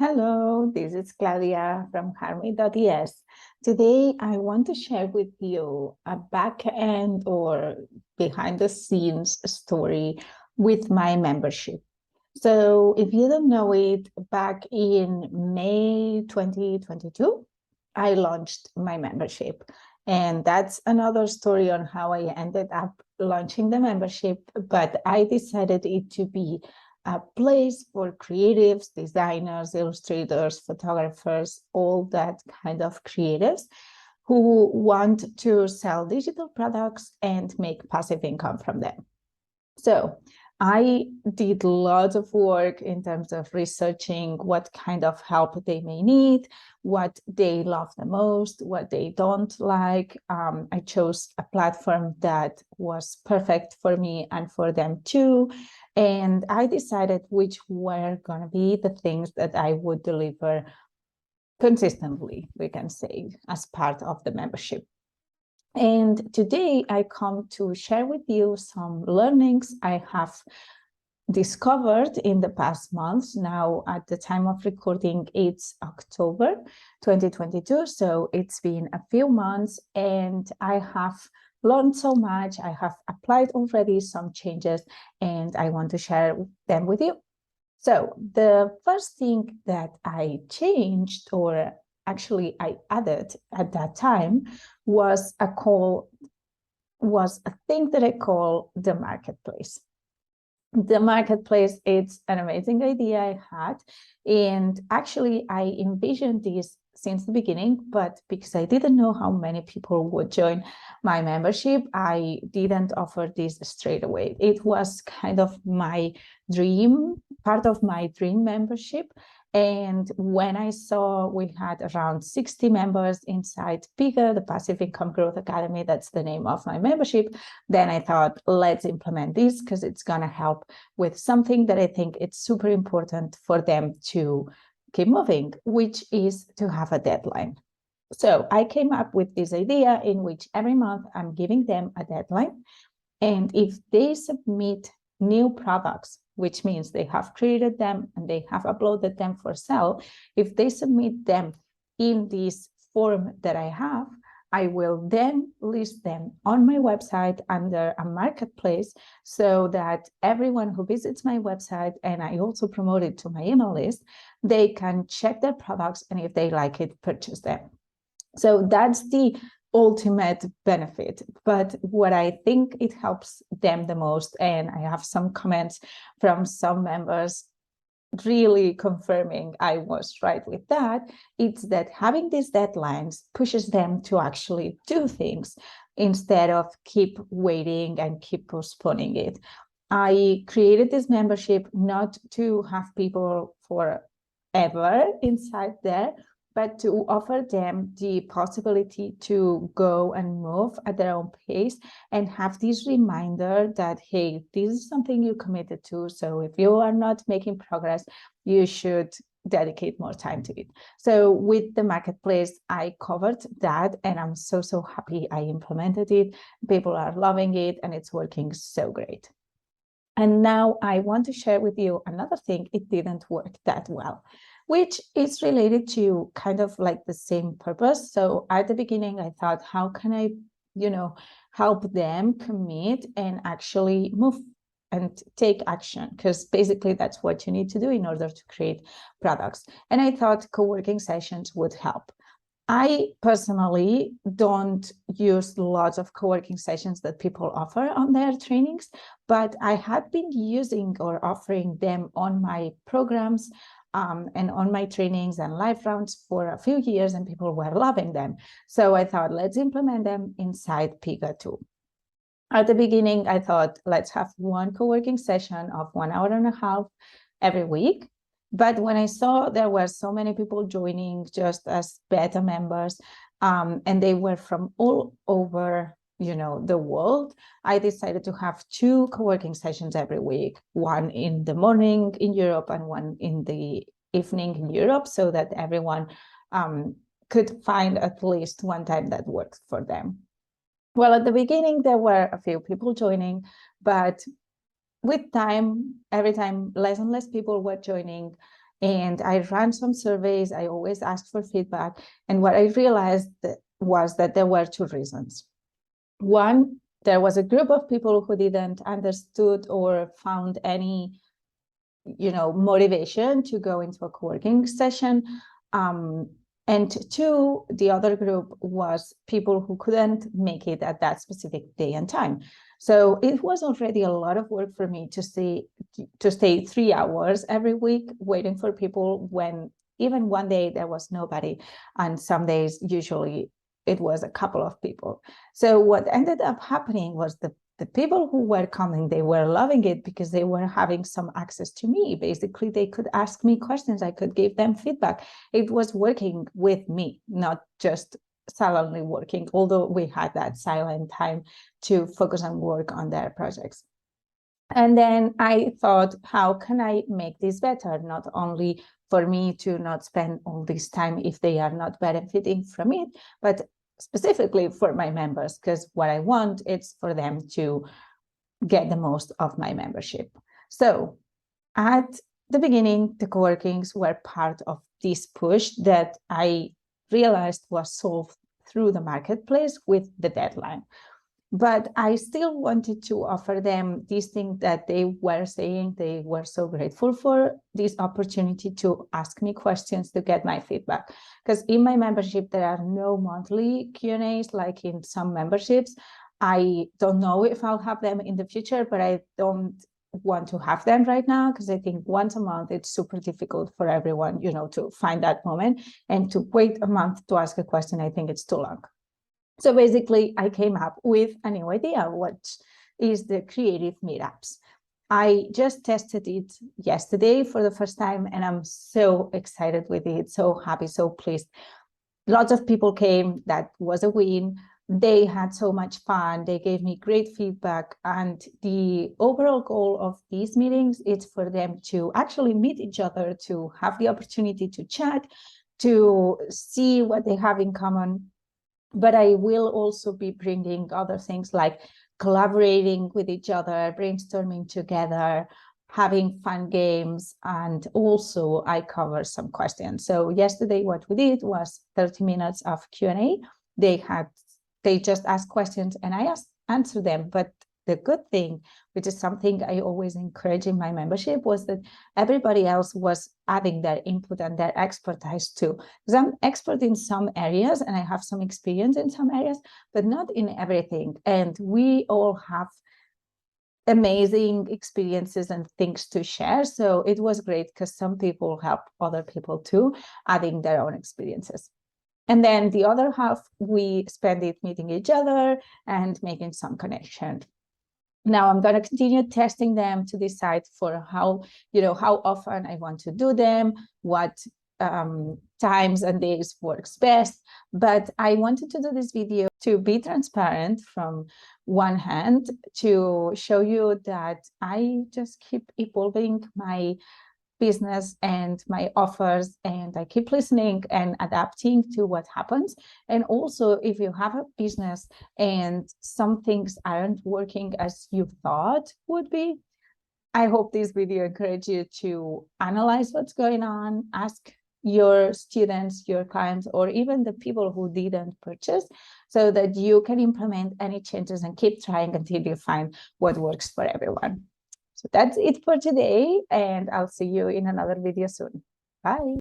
Hello, this is Claudia from heartmade.es. Today, I want to share with you a back end or behind the scenes story with my membership. So, if you don't know it, back in May 2022, I launched my membership. And that's another story on how I ended up launching the membership. But I decided it to be a place for creatives, designers, illustrators, photographers, all that kind of creatives who want to sell digital products and make passive income from them. So I did lots of work in terms of researching what kind of help they may need, what they love the most, what they don't like. I chose a platform that was perfect for me and for them too. And I decided which were going to be the things that I would deliver consistently, we can say, as part of the membership. And today I come to share with you some learnings I have discovered in the past months. Now, at the time of recording, it's October 2022. So it's been a few months and I have learned so much. I have applied already some changes and I want to share them with you. So the first thing that I changed, or actually I added at that time, was a thing that I call the marketplace. The marketplace, it's an amazing idea I had. And actually, I envisioned this since the beginning, but because I didn't know how many people would join my membership, I didn't offer this straight away. It was kind of my dream, part of my dream membership. And when I saw we had around 60 members inside PIGA, the Passive Income Growth Academy, that's the name of my membership, then I thought, let's implement this because it's going to help with something that I think it's super important for them to keep moving, which is to have a deadline. So I came up with this idea in which every month I'm giving them a deadline. And if they submit new products, which means they have created them and they have uploaded them for sale, if they submit them in this form that I have, I will then list them on my website under a marketplace so that everyone who visits my website, and I also promote it to my email list, they can check their products and if they like it, purchase them. So that's the ultimate benefit. But what I think it helps them the most, and I have some comments from some members really confirming I was right with that, it's that having these deadlines pushes them to actually do things instead of keep waiting and keep postponing it. I created this membership not to have people forever inside there, but to offer them the possibility to go and move at their own pace and have this reminder that, hey, this is something you committed to. So if you are not making progress, you should dedicate more time to it. So with the marketplace, I covered that and I'm so happy I implemented it. People are loving it and it's working so great. And now I want to share with you another thing. It didn't work that well, which is related to kind of like the same purpose. So at the beginning, I thought, how can I, help them commit and actually move and take action? Because basically that's what you need to do in order to create products. And I thought co-working sessions would help. I personally don't use lots of co-working sessions that people offer on their trainings, but I had been using or offering them on my programs and on my trainings and live rounds for a few years, and people were loving them. So I thought, let's implement them inside PIGA too. At the beginning, I thought, let's have one co-working session of 1 hour and a half every week. But when I saw there were so many people joining just as beta members, and they were from all over, the world, I decided to have 2 co-working sessions every week, one in the morning in Europe and one in the evening in Europe, so that everyone could find at least one time that works for them. Well, at the beginning, there were a few people joining, but with time, every time less and less people were joining, And I ran some surveys. I always asked for feedback. And what I realized was that there were two reasons. One, there was a group of people who didn't understood or found any motivation to go into a co-working session. And two, the other group was people who couldn't make it at that specific day and time. So it was already a lot of work for me to stay 3 hours every week waiting for people, when even one day there was nobody, and some days usually it was a couple of people. So what ended up happening was the people who were coming, they were loving it because they were having some access to me. Basically, they could ask me questions. I could give them feedback. It was working with me, not just silently working, although we had that silent time to focus and work on their projects. And then I thought, how can I make this better? Not only for me to not spend all this time if they are not benefiting from it, but specifically for my members, because what I want is for them to get the most of my membership. So at the beginning, the co-workings were part of this push that I realized was solved through the marketplace with the deadline. But I still wanted to offer them this thing that they were saying they were so grateful for, this opportunity to ask me questions, to get my feedback. Because in my membership, there are no monthly Q&As like in some memberships. I don't know if I'll have them in the future, but I don't want to have them right now, because I think once a month, it's super difficult for everyone, to find that moment, and to wait a month to ask a question, I think it's too long. So basically, I came up with a new idea, which is the creative meetups. I just tested it yesterday for the first time, and I'm so excited with it, so happy, so pleased. Lots of people came. That was a win. They had so much fun. They gave me great feedback. And the overall goal of these meetings is for them to actually meet each other, to have the opportunity to chat, to see what they have in common. But I will also be bringing other things like collaborating with each other, brainstorming together, having fun games, and also I cover some questions. So yesterday, what we did was 30 minutes of Q&A. They just asked questions and I answered them. But the good thing, which is something I always encourage in my membership, was that everybody else was adding their input and their expertise too. Because I'm expert in some areas and I have some experience in some areas, but not in everything. And we all have amazing experiences and things to share. So it was great because some people help other people too, adding their own experiences. And then the other half, we spend it meeting each other and making some connection. Now I'm going to continue testing them to decide for how often I want to do them, what times and days works best. But I wanted to do this video to be transparent from one hand, to show you that I just keep evolving my business and my offers, and I keep listening and adapting to what happens. And also, if you have a business and some things aren't working as you thought would be, I hope this video encourages you to analyze what's going on, ask your students, your clients, or even the people who didn't purchase, so that you can implement any changes and keep trying until you find what works for everyone. So that's it for today, and I'll see you in another video soon. Bye.